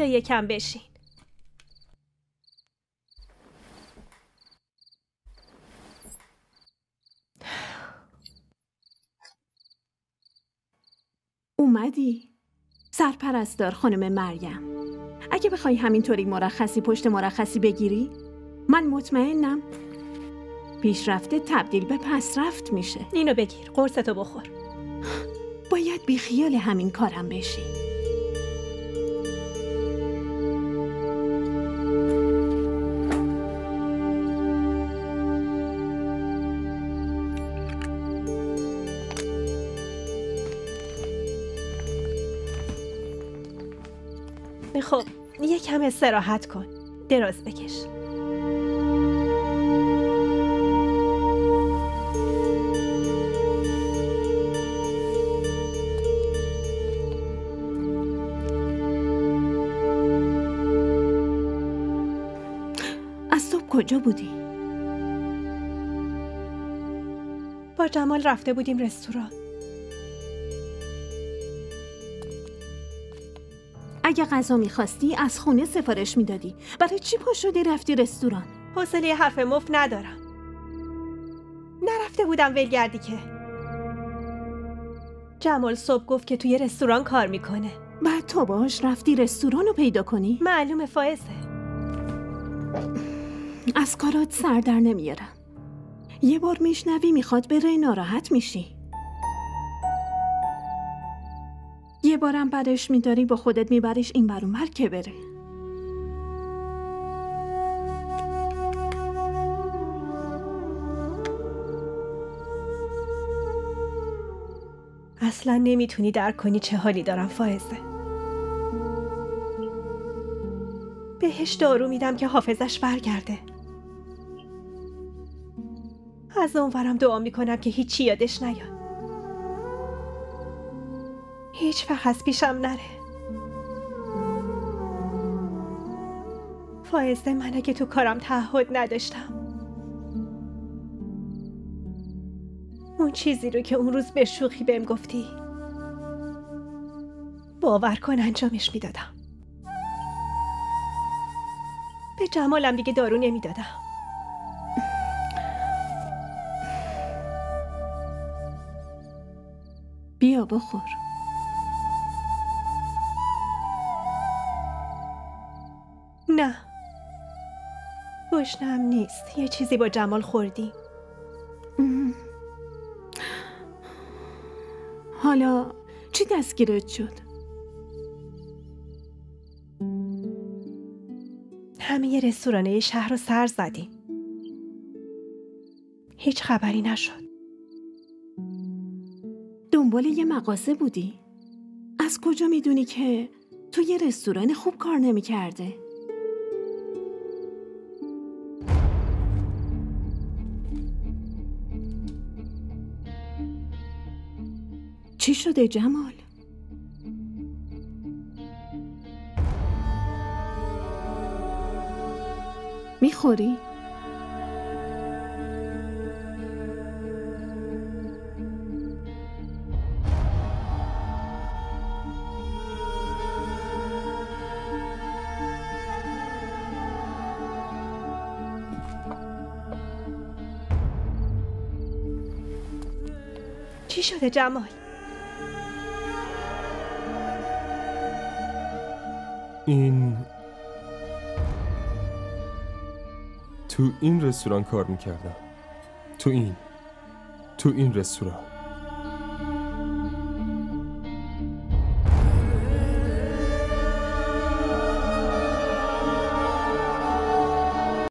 بیا یکم بشین. اومدی؟ سرپرستار خانم مریم، اگه بخوای همینطوری مرخصی پشت مرخصی بگیری، من مطمئنم پیشرفته تبدیل به پسرفت میشه. اینو بگیر، قرصتو بخور. باید بیخیال همین کارم بشی. خب یکم استراحت کن، دراز بکش. از صبح کجا بودی؟ با جمال رفته بودیم رستوران. اگه غذا میخواستی از خونه سفارش میدادی. برای چی پا شدی رفتی رستوران؟ حوصله حرف مفت ندارم. نرفته بودم ولگردی که. جمال صبح گفت که توی رستوران کار میکنه. بعد تو باهاش رفتی رستوران رو پیدا کنی؟ معلومه فائزه. از کارات سر در نمیارم. یه بار میشنوی میخواد بره ناراحت میشی. یه بارم برش میداری با خودت میبریش این بر اون بر که بره. اصلا نمیتونی درک کنی چه حالی دارم فائزه. بهش دارو میدم که حافظش برگرده. از اونورم دعا میکنم که هیچی یادش نیاد. هیچ وقت از پیشم نره. فائزه، من اگه تو کارم تعهد نداشتم، اون چیزی رو که اون روز به شوخی بهم گفتی، باور کن انجامش میدادم. به جمالم دیگه دارو نمیدادم. بیا بخور. نه، گشنم نیست. یه چیزی با جمال خوردیم. حالا چی دستگیرت شد؟ همه رستورانه شهر رو سر زدیم. هیچ خبری نشد. دنبال یه مغازه بودی؟ از کجا میدونی که تو یه رستوران خوب کار نمی‌کرده؟ چی شده جمال؟ میخوری؟ چی شده جمال؟ تو این رستوران کار میکردم. تو این رستوران.